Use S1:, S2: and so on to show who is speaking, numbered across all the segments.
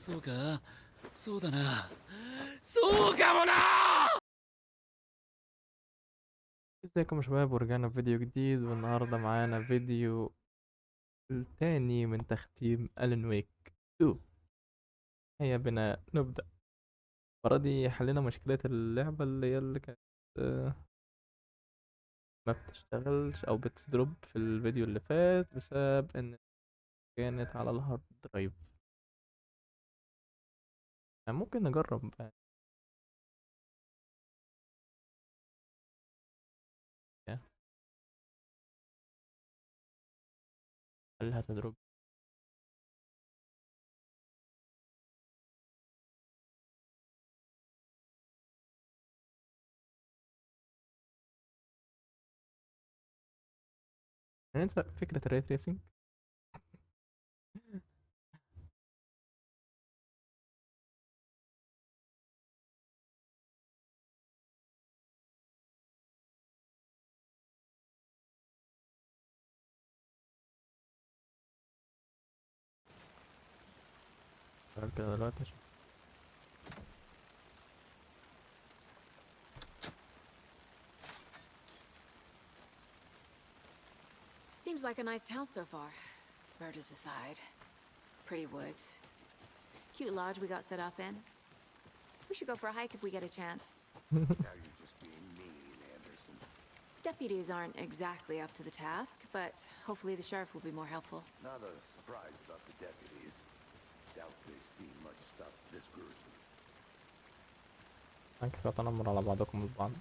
S1: そうか、そうだな。そうかもな。
S2: ازيكم يا شباب، ورجعنا بفيديو جديد، والنهارده معانا فيديو التاني من تختيم ألين ويك 2. هيا بنا نبدأ. المرة دي حلينا مشكلة اللعبة اللي كانت آه، ما بتشتغلش أو بتدروب في الفيديو اللي فات بسبب إن كانت على الهارد درايف. يعني ممكن نجرب بقى. هل هتدروب؟ ننسى فكرة الري تريسنج. كده دلوقتي
S3: Seems like a nice town so far. Murders aside. Pretty woods. Cute lodge we got set up in. We should go for a hike if we get a chance.
S4: Now you're just being mean, Anderson.
S3: Deputies aren't exactly up to the task, but hopefully the sheriff will be more helpful.
S4: Not a surprise about the deputies. Doubt they've seen much stuff this gruesome.
S2: كيف تنمر على بعضكم البعض.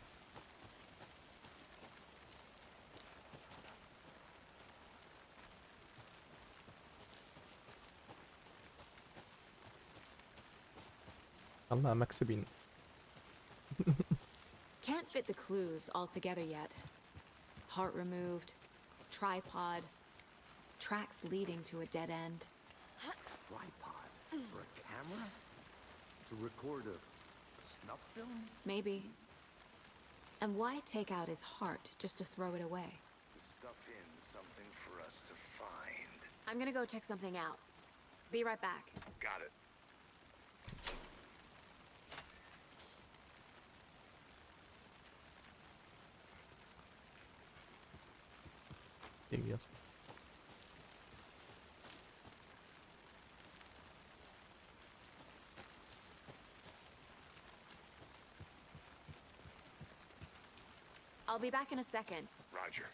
S2: الله مكسبين.
S3: Can't fit the clues all together yet. Heart removed, tripod, tracks leading to a dead end.
S4: Tripod? For a camera? To record a snuff film?
S3: Maybe. And why take out his heart just to throw it away?
S4: To stuff in something for us to find.
S3: I'm gonna go check something out. Be right back.
S4: Got it.
S2: تيجي يا اسطى.
S3: I'll be back in a second.
S4: Roger.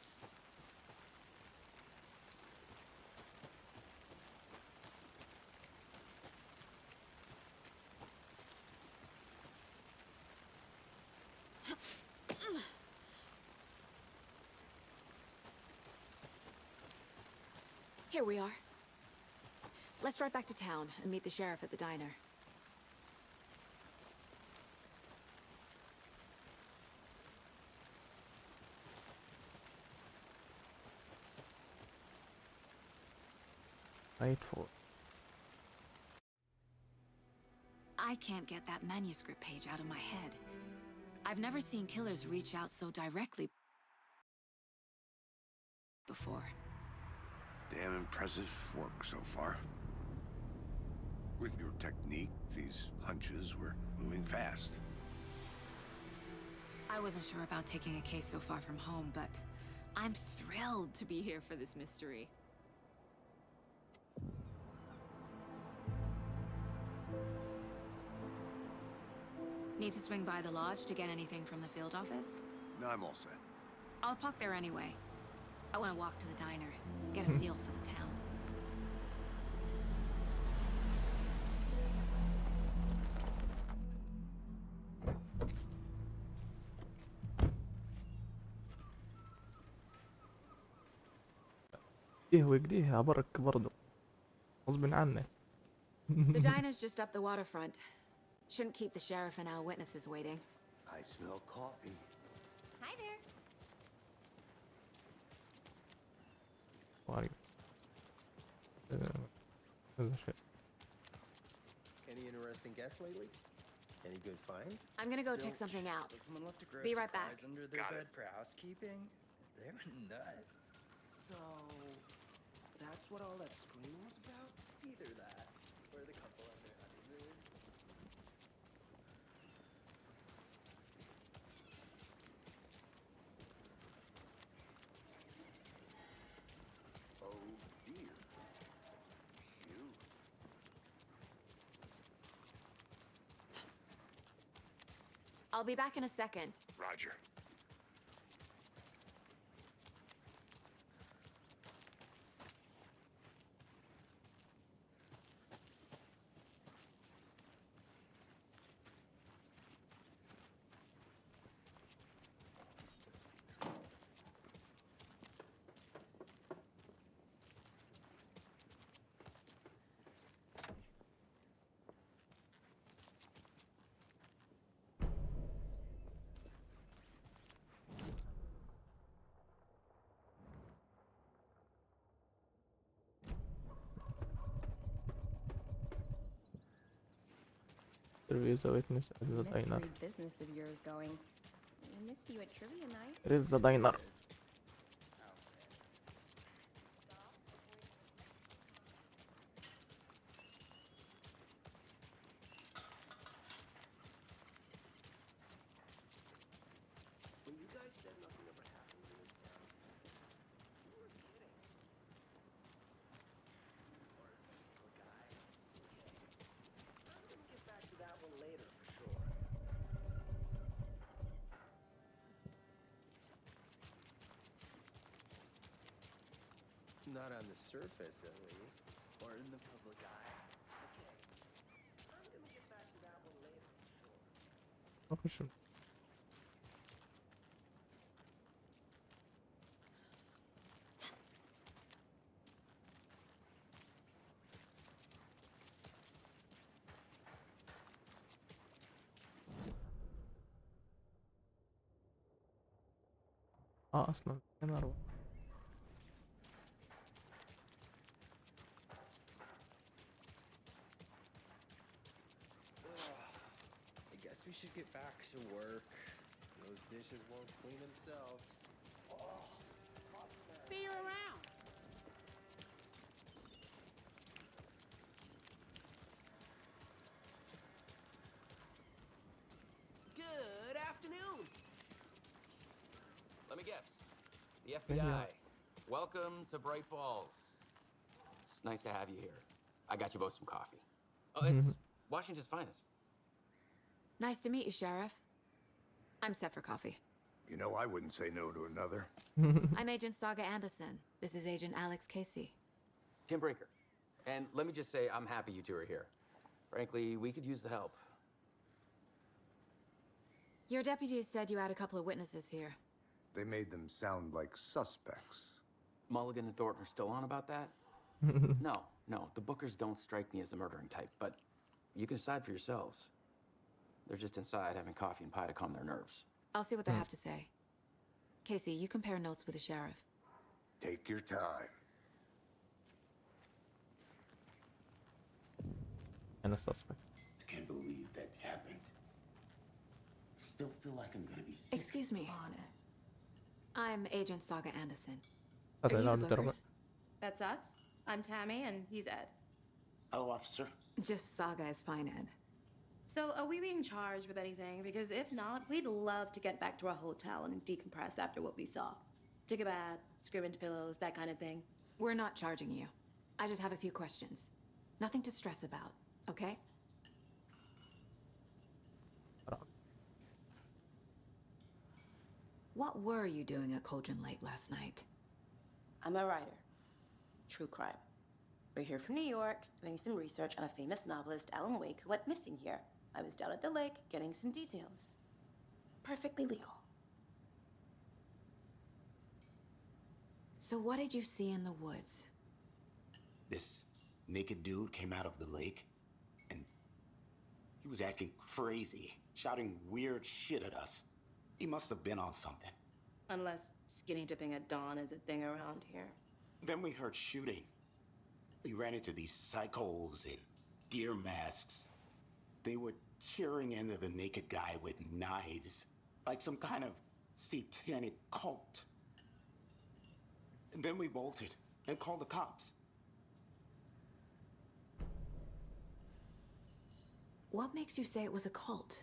S3: Here we are. Let's drive back to town and meet the sheriff at the diner.
S2: Wait for.
S3: I can't get that manuscript page out of my head. I've never seen killers reach out so directly before.
S4: Damn impressive work so far. With your technique, these hunches were moving fast.
S3: I wasn't sure about taking a case so far from home, but I'm thrilled to be here for this mystery. Need to swing by the lodge to get anything from the field office?
S4: No, I'm all set.
S3: I'll park there anyway. I want to walk to the diner, get a feel for the town.
S2: ايه وجديه عبرك برضه غصب عني.
S3: The diner's just up the waterfront. Shouldn't keep the sheriff and our witnesses waiting.
S4: I smell coffee.
S3: Hi there.
S2: غريب. هذا شيء.
S5: Any interesting guests lately? Any good finds?
S3: I'm gonna go check something out.
S6: Someone left a gross
S3: Be right back.
S6: surprise under their
S4: Got
S6: bed
S4: it.
S6: for housekeeping. They were nuts.
S5: So, that's what all that screaming was about? Either that, or the couple and their honeymoon.
S3: I'll be back in a second.
S4: Roger.
S2: Interviews a witness at the diner.
S7: Mystery business of yours going. We missed you at trivia night.
S2: It is the diner.
S5: When you guys said nothing ever happened in this town, you were kidding. Or guy. Okay. I'm gonna get back to that one later for sure. Not on the surface, at least.
S6: Or in the public eye.
S5: Okay. I'm gonna get back to that one later for sure.
S2: أخش. أصلا أنا أروح.
S5: I guess we should get back to work. Those dishes won't clean themselves.
S3: See you around.
S5: Good afternoon.
S1: Let me guess. The FBI. Welcome to Bright Falls. It's nice to have you here. I got you both some coffee. Oh, it's Washington's finest.
S3: Nice to meet you, Sheriff. I'm set for coffee.
S4: You know, I wouldn't say no to another.
S3: I'm Agent Saga Anderson. This is Agent Alex Casey.
S1: Tim Breaker. And let me just say, I'm happy you two are here. Frankly, we could use the help.
S3: Your deputies said you had a couple of witnesses here.
S4: They made them sound like suspects.
S1: Mulligan and Thornton are still on about that? No, the Bookers don't strike me as the murdering type, but you can decide for yourselves. They're just inside having coffee and pie to calm their nerves.
S3: I'll see what they have to say. Casey, you compare notes with the sheriff.
S4: Take your time.
S2: And a suspect.
S8: I can't believe that happened. I still feel like I'm gonna be sick.
S3: Excuse me.
S7: On it.
S3: I'm Agent Saga Anderson.
S2: هذا
S3: Are you
S2: نوع
S3: the
S2: الدرجة.
S3: Bookers?
S7: That's us. I'm Tammy, and he's Ed.
S8: Hello, officer.
S3: Just Saga is fine, Ed.
S7: So, are we being charged with anything? Because if not, we'd love to get back to our hotel and decompress after what we saw. Take a bath, scream into pillows, that kind of thing.
S3: We're not charging you. I just have a few questions. Nothing to stress about, okay? What were you doing at Cauldron Lake last night?
S9: I'm a writer. True crime. We're here from New York, doing some research on a famous novelist, Alan Wake, who went missing here. I was down at the lake, getting some details. Perfectly legal.
S3: So what did you see in the woods?
S8: This naked dude came out of the lake, and he was acting crazy, shouting weird shit at us. He must have been on something.
S9: Unless skinny dipping at dawn is a thing around here.
S8: Then we heard shooting. We ran into these psychos in deer masks. They were tearing into the naked guy with knives, like some kind of satanic cult. And then we bolted and called the cops.
S3: What makes you say it was a cult?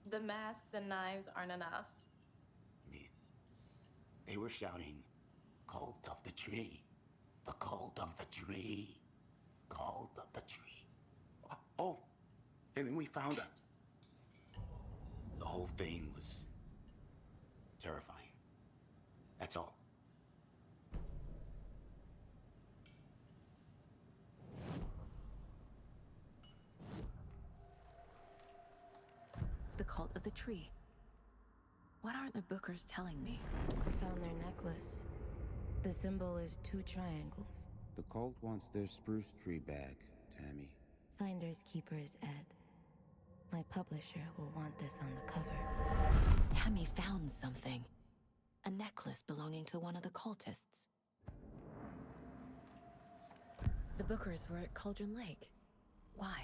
S7: The masks and knives aren't enough.
S8: They were shouting, "Cult of the tree, the cult of the tree, cult of the tree." Oh, and then we found it. whole thing was terrifying. That's all.
S3: The cult of the tree. What are the bookers telling me?
S10: I found their necklace. The symbol is 2 triangles.
S11: The cult wants their spruce tree back, Tammy.
S10: Finders keepers, Ed. My publisher will want this on the cover.
S3: Tammy found something. A necklace belonging to one of the cultists. The bookers were at Cauldron Lake. Why?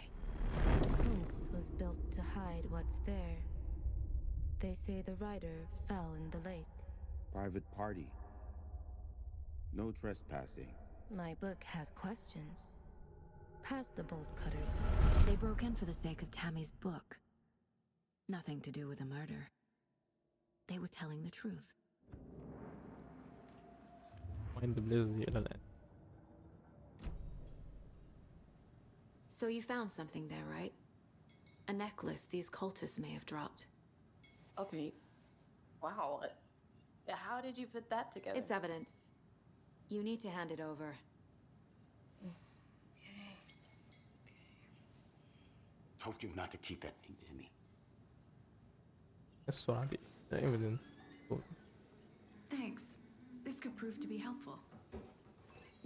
S10: Once was built to hide what's there. They say the rider fell in the lake.
S11: Private party. No trespassing.
S10: My book has questions. Past the bolt cutters.
S3: They broke in for the sake of Tammy's book. Nothing to do with a murder. They were telling the truth. So you found something there, right? A necklace these cultists may have dropped.
S9: Okay. Wow. How did you put that together?
S3: It's evidence. You need to hand it over.
S8: Told you not to keep that thing, Timmy.
S2: السرعة دي evidence.
S3: Thanks. This could prove to be helpful.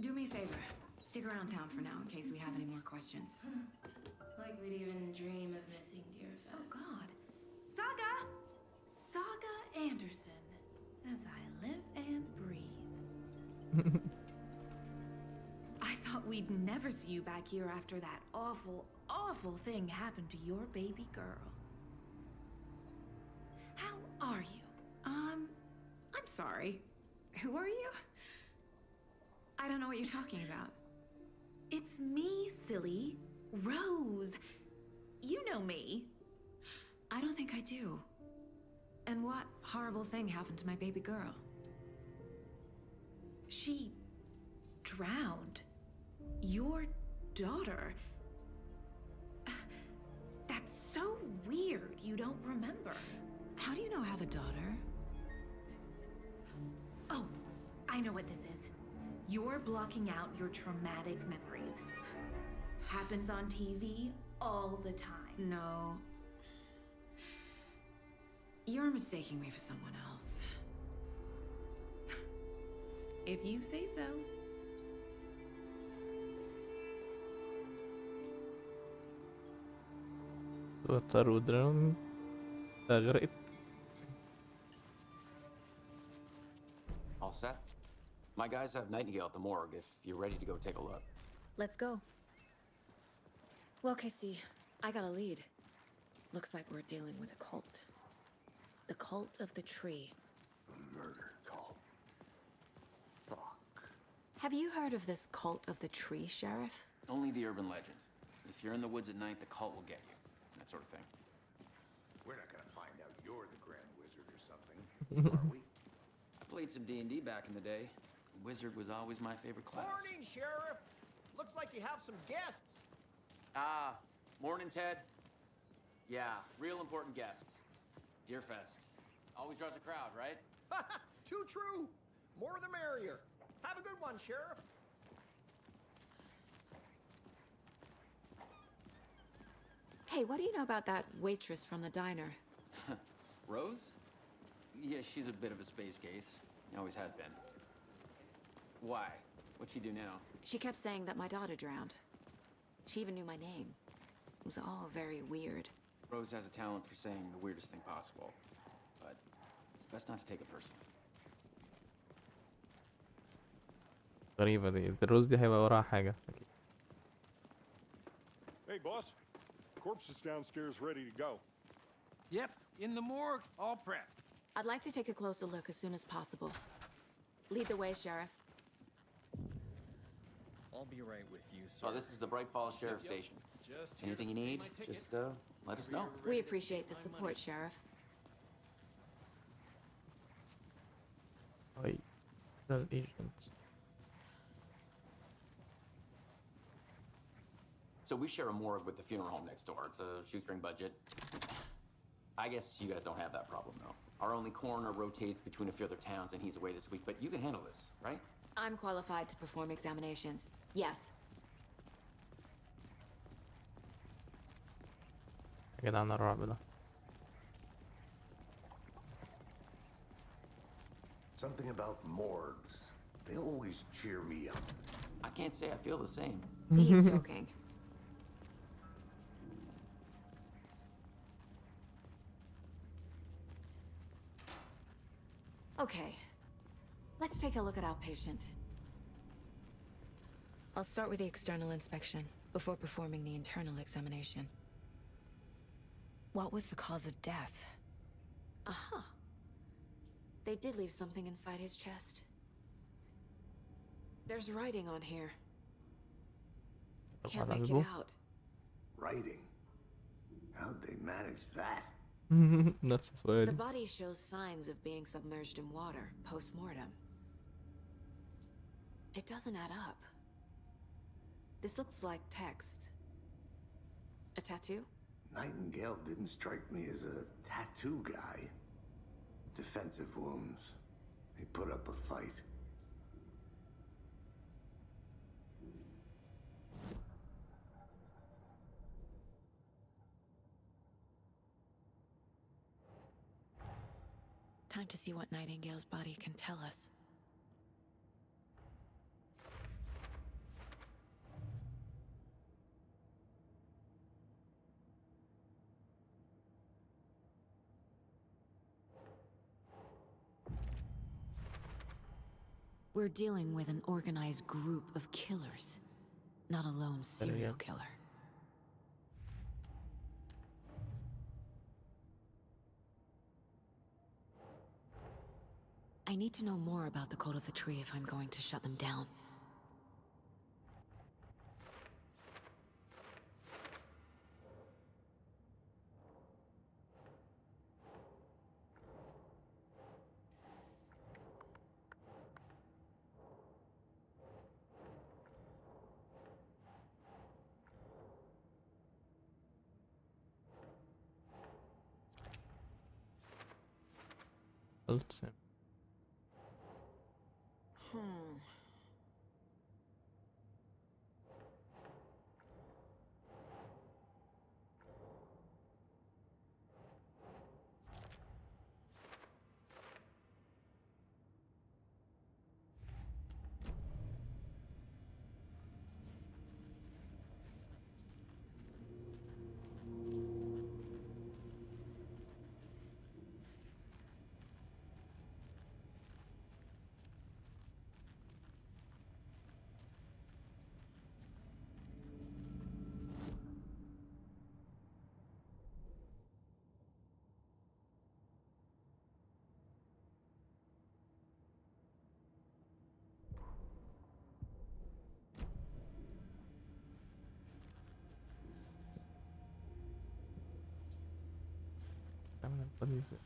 S3: Do me a favor. Stick around town for now in case we have any more questions.
S7: Like we'd even dream of missing dear Fed.
S3: Oh, God. Saga! Saga Anderson. As I live and breathe. I thought we'd never see you back here after that awful, awful thing happened to your baby girl. How are you? I'm sorry. Who are you? I don't know what you're talking about. It's me, silly. Rose. You know me. I don't think I do. And what horrible thing happened to my baby girl? She drowned. Your daughter. That's so weird you don't remember. How do you know I have a daughter? Oh, I know what this is. You're blocking out your traumatic memories. Happens on TV all the time. No. You're mistaking me for someone else. If you say so.
S2: توتر ودرون غرقت.
S1: All set? My guys have Nightingale at the morgue if you're ready to go take a look.
S3: Let's go. Well, Casey, I got a lead. Looks like we're dealing with a cult. The cult of the tree.
S4: A murder cult. Fuck.
S3: Have you heard of this cult of the tree, Sheriff?
S1: Only the urban legend. If you're in the woods at night, the cult will get you. That sort of thing.
S4: We're not gonna find out you're the Grand Wizard or something, are we?
S1: I played some D&D back in the day. Wizard was always my favorite class.
S5: Morning, Sheriff. Looks like you have some guests.
S1: Ah, morning, Ted. Yeah, real important guests. Deerfest. Always draws a crowd, right?
S5: Too true. More the merrier. Have a good one, Sheriff.
S3: Hey, what do you know about that waitress from the diner?
S1: Rose? Yeah, she's a bit of a space case. Always has been. Why? What'd she do now?
S3: She kept saying that my daughter drowned. She even knew my name. It was all very weird.
S1: Rose has a talent for saying the weirdest thing possible. But it's best not to take it personally.
S2: غريبة دي الروز دي هيبقى وراها حاجة أكيد.
S12: Hey, boss. Corpse is downstairs ready to go.
S6: Yep, in the morgue, all prepped.
S3: I'd like to take a closer look as soon as possible. Lead the way, Sheriff.
S6: I'll be right with you, sir.
S1: Oh, this is the Bright Falls Sheriff Station.
S6: Just
S1: Anything you need, just let us know.
S3: We appreciate the support, Sheriff.
S2: Right. The agents.
S1: So we share a morgue with the funeral home next door. It's a shoestring budget. I guess you guys don't have that problem, though. Our only coroner rotates between a few other towns, and he's away this week, but you can handle this, right?
S13: I'm qualified to perform examinations. Yes.
S2: يا جدعان الرعب ده.
S4: Something about morgues. They always cheer me up.
S1: I can't say I feel the same.
S13: He's joking. Okay. Let's take a look at outpatient. I'll start with the external inspection before performing the internal examination. What was the cause of death? Aha. They did leave something inside his chest. There's writing on here. Can't make it out.
S4: Writing? How'd they manage that?
S2: نفس
S13: The
S2: سؤالي.
S13: body shows signs of being submerged in water post-mortem. It doesn't add up. This looks like text. A tattoo?
S4: Nightingale didn't strike me as a tattoo guy. Defensive wounds. He put up a fight.
S13: Time to see what Nightingale's body can tell us. We're dealing with an organized group of killers, not a lone serial killer. I need to know more about the code of the tree if I'm going to shut them down.
S2: قلت What is it?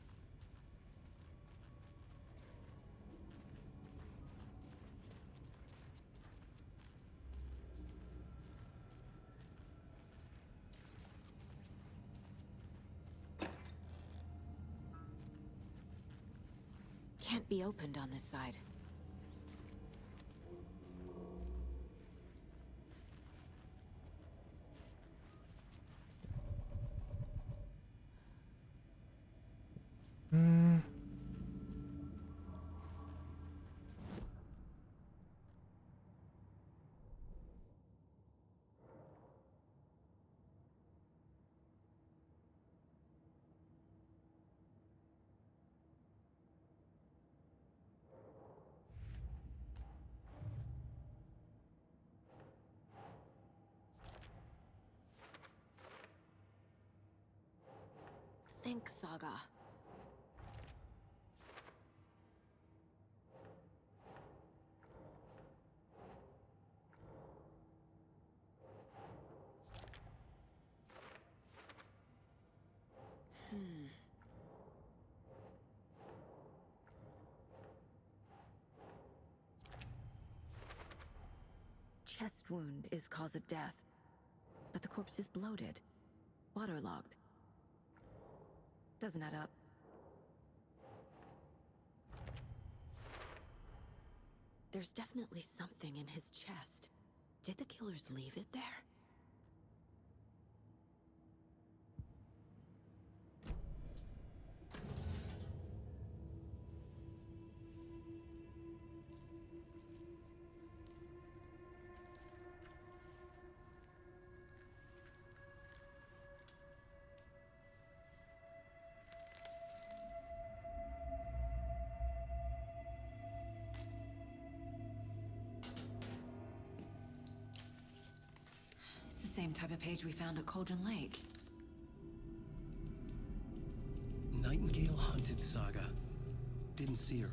S13: Can't be opened on this side. Think, Saga. Chest wound is cause of death, but the corpse is bloated, waterlogged. Doesn't add up. There's definitely something in his chest. Did the killers leave it there? Same type of page we found at Cauldron Lake.
S14: Nightingale hunted Saga. Didn't see her.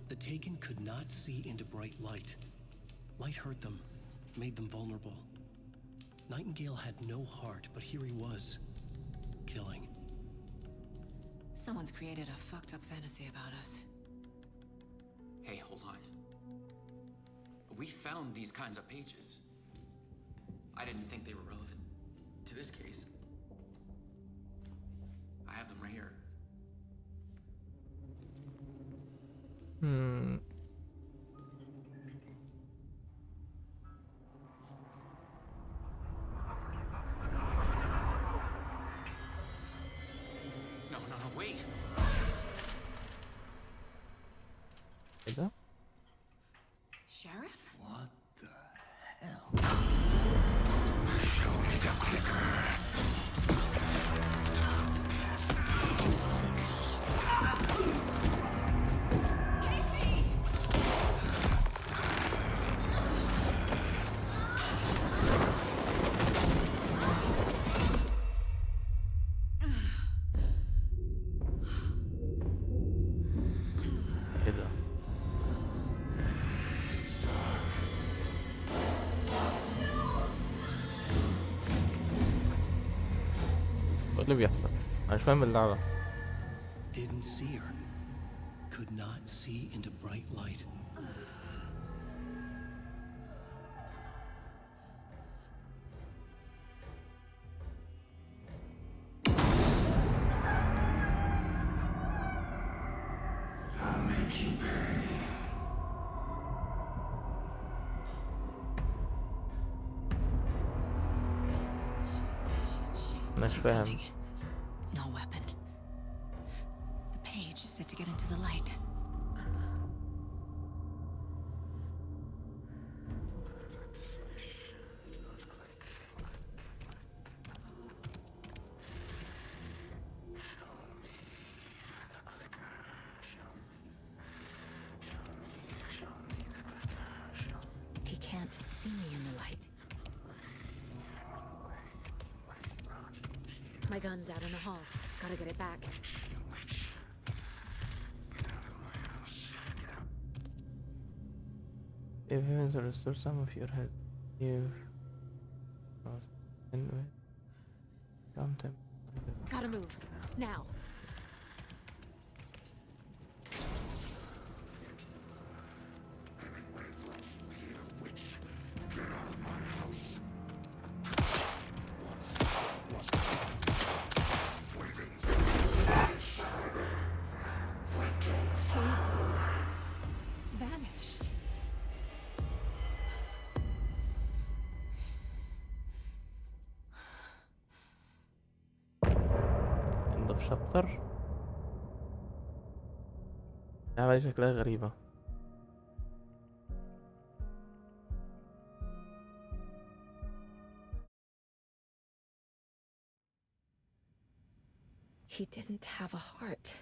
S14: The Taken could not see into bright light. Light hurt them, made them vulnerable. Nightingale had no heart, but here he was, killing.
S13: Someone's created a fucked up fantasy about us.
S1: Hey, hold on. We found these kinds of pages. I didn't think they were relevant to this case. I have them right here. No, wait.
S2: ايه ده؟
S13: Sheriff?
S14: What the hell? Show me the clicker. اللي بيحصل انا مش فاهم اللعبة. Didn't see her. Could not see into bright light.
S8: I'll make you pay.
S2: مش فاهم.
S13: No weapon. The page said to get into the light. He can't see me in the light. My gun's out in the hall. Gotta get it back.
S2: If you to restore some of your head here. Anyway. Sometime.
S13: Gotta move. Now. Vanished.
S2: End of chapter. اللعبة دي شكلها غريبة.
S13: He didn't have a heart,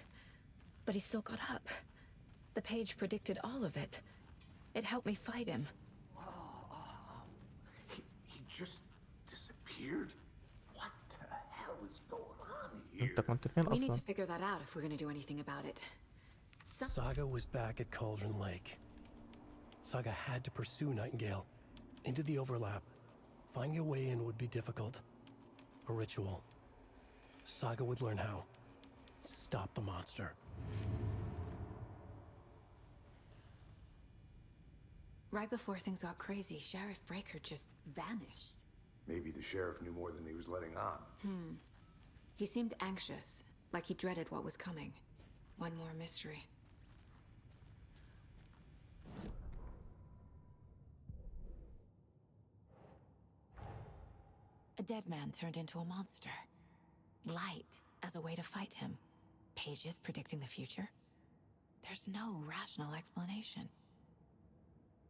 S13: but he still got up. The page predicted all of it. It helped me fight him.
S8: He just disappeared? What the hell is going on here?
S2: انت كنت فين
S13: We need
S2: اصلا؟
S13: to figure that out if we're gonna do anything about it.
S14: Saga was back at Cauldron Lake. Saga had to pursue Nightingale into the overlap. Finding a way in would be difficult. A ritual. Saga would learn how. Stop the monster.
S13: Right before things got crazy, Sheriff Breaker just vanished.
S4: Maybe the sheriff knew more than he was letting on.
S13: He seemed anxious, Like he dreaded what was coming. One more mystery. A dead man turned into a monster. Light as a way to fight him. Pages predicting the future. There's no rational explanation.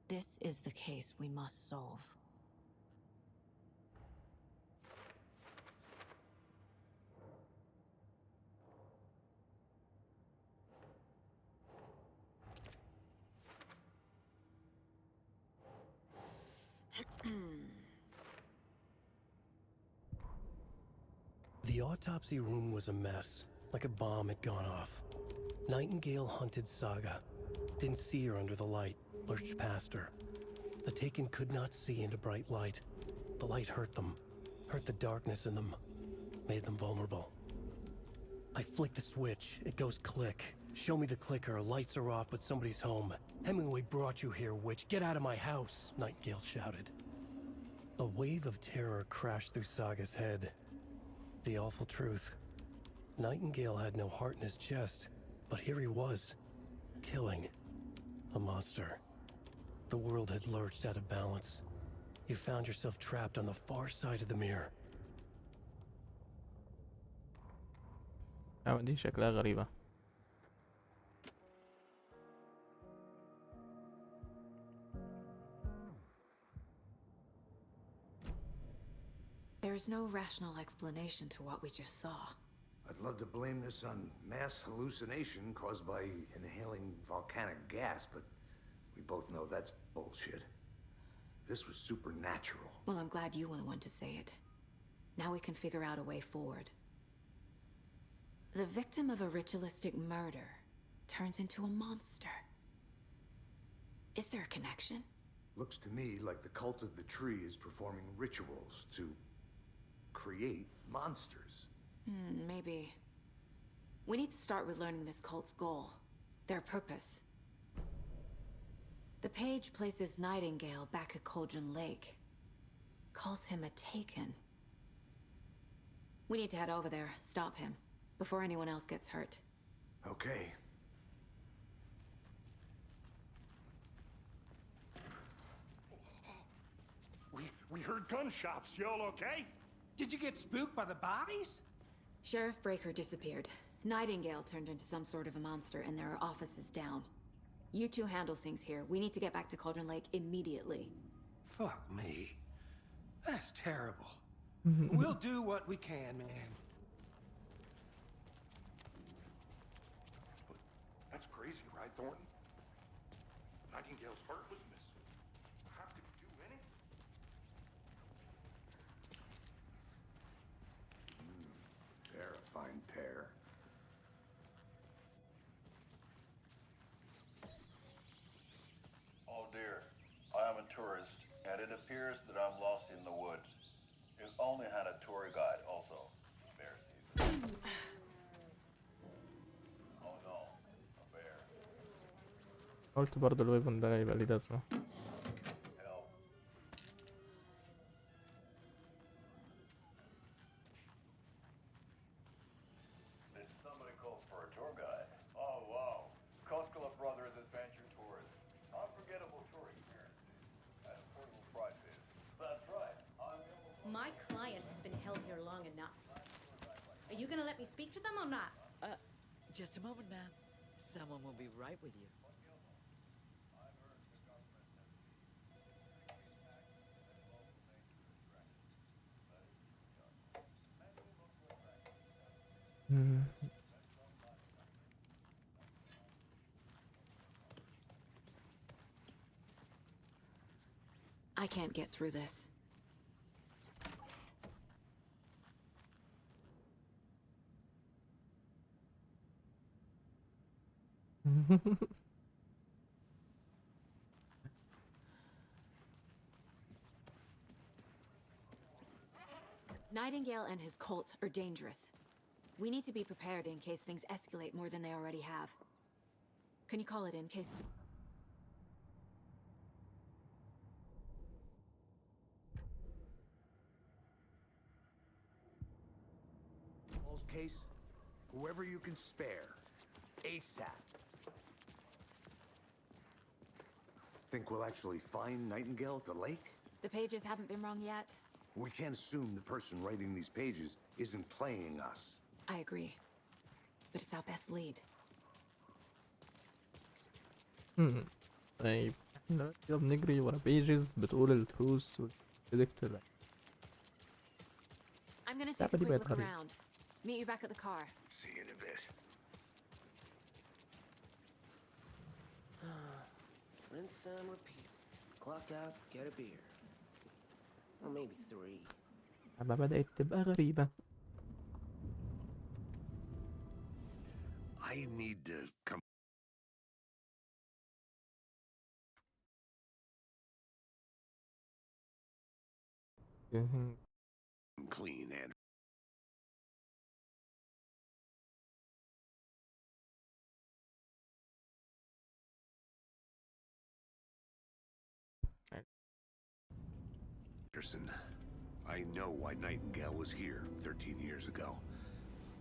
S13: This is the case we must solve.
S14: The autopsy room was a mess, like a bomb had gone off. Nightingale hunted Saga. Didn't see her under the light, lurched past her. The Taken could not see into bright light. The light hurt them, hurt the darkness in them, made them vulnerable. I flick the switch, it goes click. Show me the clicker, lights are off, but somebody's home. Hemingway brought you here, witch. Get out of my house, Nightingale shouted. A wave of terror crashed through Saga's head. The awful truth. Nightingale had no heart in his chest, but here he was, killing a monster. The world had lurched out of balance. You found yourself trapped on the far side of the mirror.
S2: دي شكلها غريبة.
S13: There's no rational explanation to what we just saw.
S4: I'd love to blame this on mass hallucination caused by inhaling volcanic gas, but we both know that's bullshit. This was supernatural.
S13: Well, I'm glad you were the one to say it. Now we can figure out a way forward. The victim of a ritualistic murder turns into a monster. Is there a connection?
S4: Looks to me like the cult of the tree is performing rituals to create monsters.
S13: Maybe. We need to start with learning this cult's goal, their purpose. The page places Nightingale back at Cauldron Lake. Calls him a Taken. We need to head over there, stop him, before anyone else gets hurt.
S4: Okay.
S12: We heard gunshots. Y'all okay?
S6: Did you get spooked by the bodies?
S13: Sheriff Breaker disappeared. Nightingale turned into some sort of a monster, and there are offices down. You two handle things here. We need to get back to Cauldron Lake immediately.
S6: Fuck me. That's terrible. We'll do what we can, man.
S12: That's crazy, right, Thornton? Nightingale's heart was missing. How could you do anything?
S4: They're a fine pair.
S15: Oh dear, I am a tourist, and it appears that I'm lost in the woods. You only had a tour guide also. Bear season. Oh no, a bear.
S2: قلت برضه الويبن ده يبقى ليه لازمة.
S15: Help. Did somebody call for a tour guide? Oh wow, Koskela Brothers Adventure Tours. Unforgettable tour experiences at affordable prices. That's right.
S7: My client has been held here long enough. Are you gonna let me speak to them or not?
S16: Just a moment, ma'am. Someone will be right with you.
S13: I can't get through this. Nightingale and his cult are dangerous. We need to be prepared in case things escalate more than they already have. Can you call it in case...
S4: Paul's case, Whoever you can spare. ASAP. Think we'll actually find Nightingale at the lake?
S13: The pages haven't been wrong yet.
S4: We can't assume the person writing these pages isn't playing us.
S13: I agree. But it's our best lead.
S2: طيب احنا دلوقتي كده بنجري ورا بيجز بتقول التروث والبريدكتور.
S13: I'm gonna take a quick look around. Meet you back at the car.
S4: See you in a bit.
S5: Rinse and repeat. Clock out, get a beer. Or maybe 3.
S2: اللعبة بدأت تبقى غريبة.
S4: I need to come. Clean and. Anderson, I know why Nightingale was here 13 years ago.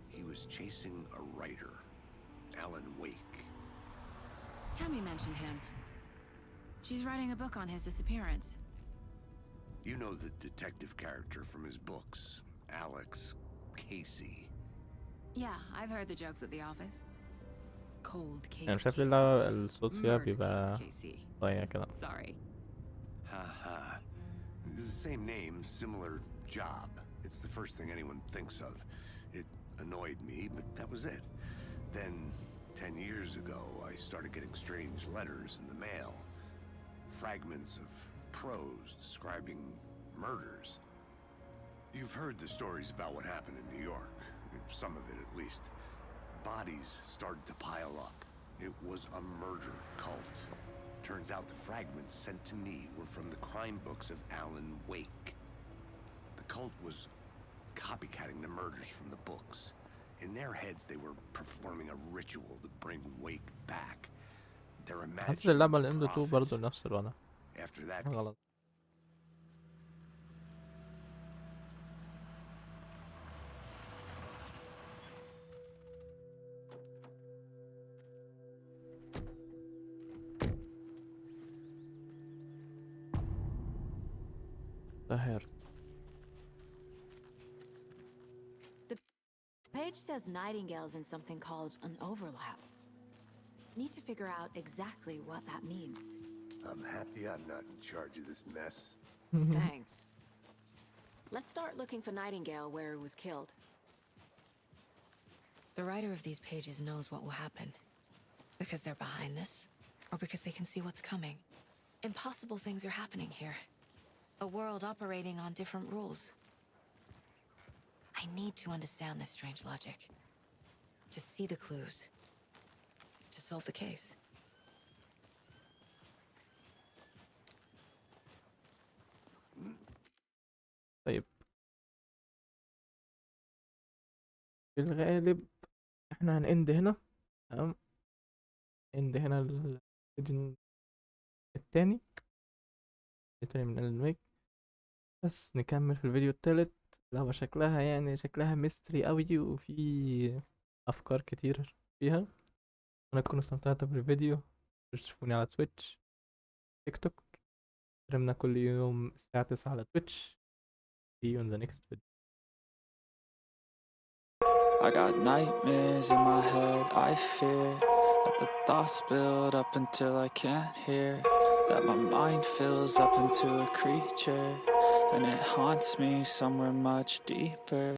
S4: He was chasing a writer, Alan Wake.
S13: Tammy mentioned him. She's writing a book on his disappearance.
S4: You know the detective character from his books, Alex Casey.
S13: Yeah, I've heard the jokes at the office. Cold case.
S2: يعني شايف لي الصوت فيها بيبقى ضايع كده.
S13: Sorry.
S4: Haha. The same name, similar job. It's the first thing anyone thinks of. It annoyed me, but that was it. Then, 10 years ago, I started getting strange letters in the mail. Fragments of prose describing murders. You've heard the stories about what happened in New York. Some of it, at least. Bodies started to pile up. It was a murder cult. Turns out the fragments sent to me were from the crime books of Alan Wake. The cult was copycatting the murders from the books. In their heads, they were performing a ritual to bring Wake back. Their
S2: حتى اللعبة اللي
S4: imagined
S2: عنده برضه نفس الوضع.
S4: After that,
S2: غلط. سهر.
S13: The page says Nightingale's in something called an overlap. Need to figure out exactly what that means.
S4: I'm happy I'm not in charge of this mess.
S13: Thanks. Let's start looking for Nightingale where he was killed. The writer of these pages knows what will happen. Because they're behind this, or because they can see what's coming. Impossible things are happening here. A world operating on different rules. I need to understand this strange logic. To see the clues. To solve the case.
S2: طيب في الغالب احنا هنند هنا. تمام. هنند هنا الفيديو التاني من ألان ويك. بس نكمل في الفيديو التالت. لو شكلها يعني شكلها ميستري قوي وفي افكار كتير فيها. انا كنت استمتعت بالفيديو. تشوفوني على تويتش تيك توك. ترمنا كل يوم الساعة 9 على تويتش. See you in the next video.
S17: I got nightmares in my head, I fear that the thoughts build up until I can't hear, that my mind fills up into a creature, and it haunts me somewhere much deeper.